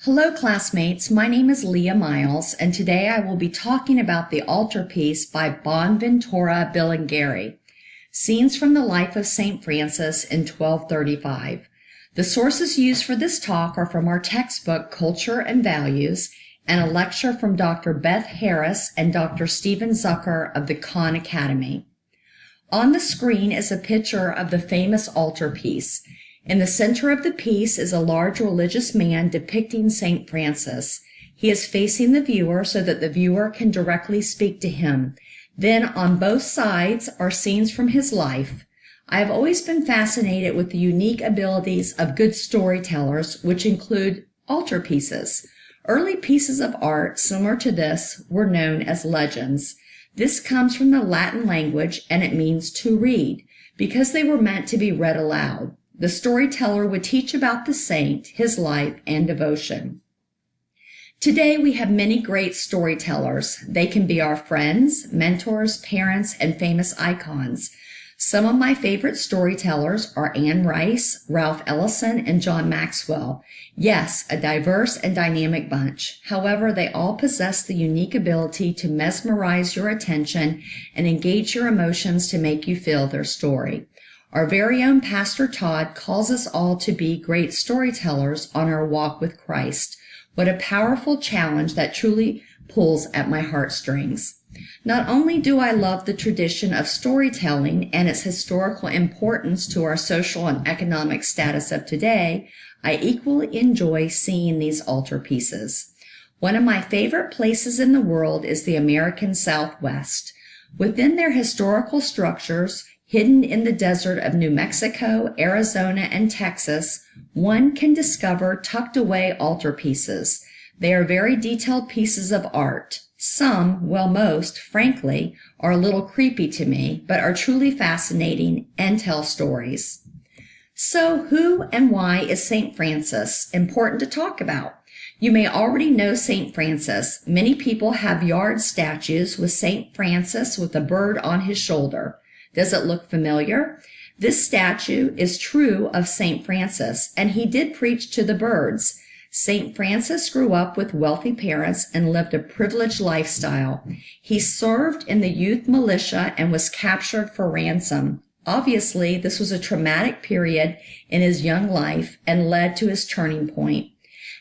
Hello, classmates. My name is Leah Miles, and today I will be talking about the altarpiece by Bonaventura Bilingeri, Scenes from the Life of St. Francis in 1235. The sources used for this talk are from our textbook, Culture and Values, and a lecture from Dr. Beth Harris and Dr. Stephen Zucker of the Khan Academy. On the screen is a picture of the famous altarpiece. In the center of the piece is a large religious man depicting St. Francis. He is facing the viewer so that the viewer can directly speak to him. Then on both sides are scenes from his life. I have always been fascinated with the unique abilities of good storytellers, which include altarpieces. Early pieces of art similar to this were known as legends. This comes from the Latin language and it means to read, because they were meant to be read aloud. The storyteller would teach about the saint, his life, and devotion. Today we have many great storytellers. They can be our friends, mentors, parents, and famous icons. Some of my favorite storytellers are Anne Rice, Ralph Ellison, and John Maxwell. Yes, a diverse and dynamic bunch. However, they all possess the unique ability to mesmerize your attention and engage your emotions to make you feel their story. Our very own Pastor Todd calls us all to be great storytellers on our walk with Christ. What a powerful challenge that truly pulls at my heartstrings. Not only do I love the tradition of storytelling and its historical importance to our social and economic status of today, I equally enjoy seeing these altarpieces. One of my favorite places in the world is the American Southwest. Within their historical structures, hidden in the desert of New Mexico, Arizona, and Texas, one can discover tucked away altarpieces. They are very detailed pieces of art. Some, well most, frankly, are a little creepy to me, but are truly fascinating and tell stories. So who and why is St. Francis important to talk about? You may already know St. Francis. Many people have yard statues with St. Francis with a bird on his shoulder. Does it look familiar? This statue is true of St. Francis, and he did preach to the birds. St. Francis grew up with wealthy parents and lived a privileged lifestyle. He served in the youth militia and was captured for ransom. Obviously, this was a traumatic period in his young life and led to his turning point.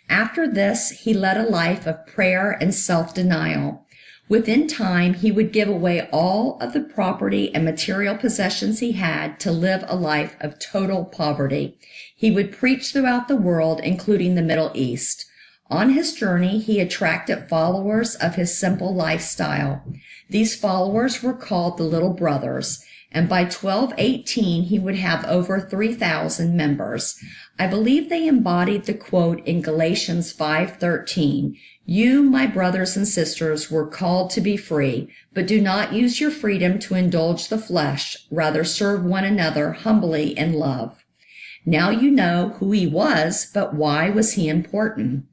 After this, he led a life of prayer and self-denial. Within time, he would give away all of the property and material possessions he had to live a life of total poverty. He would preach throughout the world, including the Middle East. On his journey, he attracted followers of his simple lifestyle. These followers were called the Little Brothers, and by 1218, he would have over 3,000 members. I believe they embodied the quote in Galatians 5:13, "You, my brothers and sisters, were called to be free, but do not use your freedom to indulge the flesh. Rather serve one another humbly in love." Now you know who he was, but why was he important?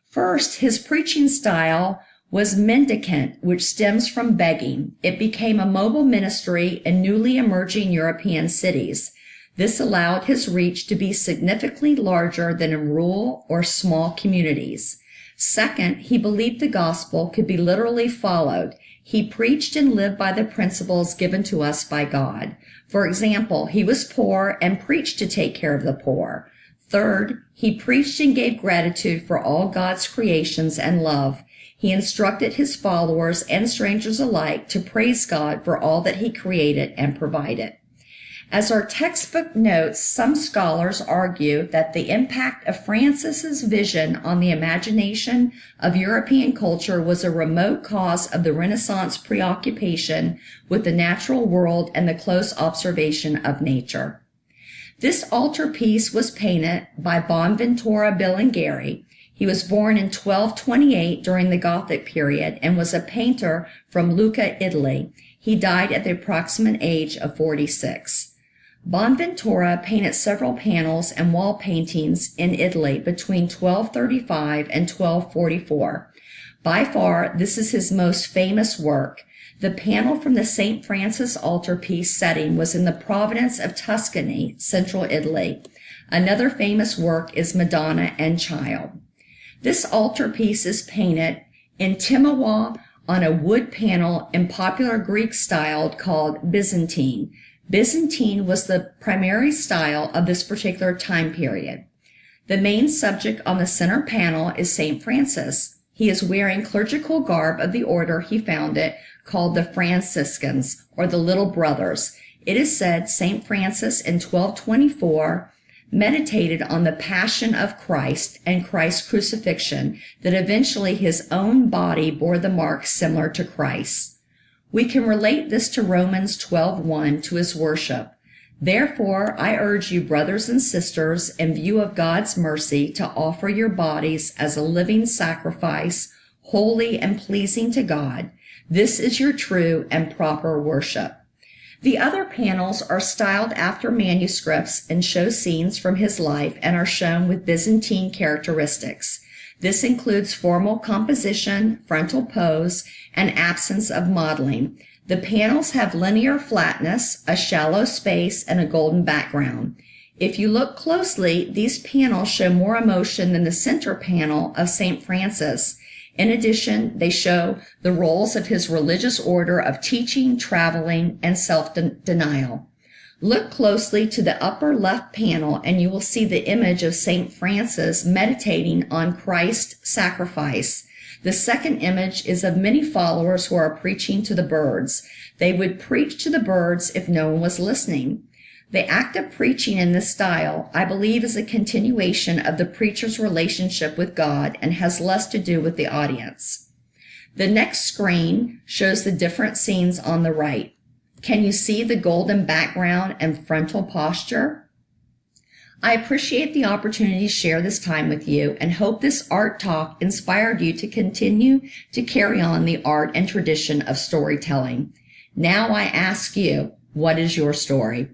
First, his preaching style was mendicant, which stems from begging. It became a mobile ministry in newly emerging European cities. This allowed his reach to be significantly larger than in rural or small communities. Second, he believed the gospel could be literally followed. He preached and lived by the principles given to us by God. For example, he was poor and preached to take care of the poor. Third, he preached and gave gratitude for all God's creations and love. He instructed his followers and strangers alike to praise God for all that he created and provided. As our textbook notes, some scholars argue that the impact of Francis's vision on the imagination of European culture was a remote cause of the Renaissance preoccupation with the natural world and the close observation of nature. This altarpiece was painted by Bonaventura Bilingeri. He was born in 1228 during the Gothic period and was a painter from Lucca, Italy. He died at the approximate age of 46. Bonaventura painted several panels and wall paintings in Italy between 1235 and 1244. By far, this is his most famous work. The panel from the St. Francis altarpiece setting was in the province of Tuscany, central Italy. Another famous work is Madonna and Child. This altarpiece is painted in Timawa on a wood panel in popular Greek style called Byzantine. Byzantine was the primary style of this particular time period. The main subject on the center panel is St. Francis. He is wearing clerical garb of the order he founded, called the Franciscans, or the Little Brothers. It is said St. Francis in 1224 meditated on the passion of Christ and Christ's crucifixion, that eventually his own body bore the marks similar to Christ's. We can relate this to Romans 12:1 to his worship. Therefore, I urge you, brothers and sisters, in view of God's mercy, to offer your bodies as a living sacrifice, holy and pleasing to God. This is your true and proper worship. The other panels are styled after manuscripts and show scenes from his life and are shown with Byzantine characteristics. This includes formal composition, frontal pose, and absence of modeling. The panels have linear flatness, a shallow space, and a golden background. If you look closely, these panels show more emotion than the center panel of St. Francis. In addition, they show the roles of his religious order of teaching, traveling, and self-denial. Look closely to the upper left panel and you will see the image of St. Francis meditating on Christ's sacrifice. The second image is of many followers who are preaching to the birds. They would preach to the birds if no one was listening. The act of preaching in this style, I believe, is a continuation of the preacher's relationship with God and has less to do with the audience. The next screen shows the different scenes on the right. Can you see the golden background and frontal posture? I appreciate the opportunity to share this time with you and hope this art talk inspired you to continue to carry on the art and tradition of storytelling. Now I ask you, what is your story?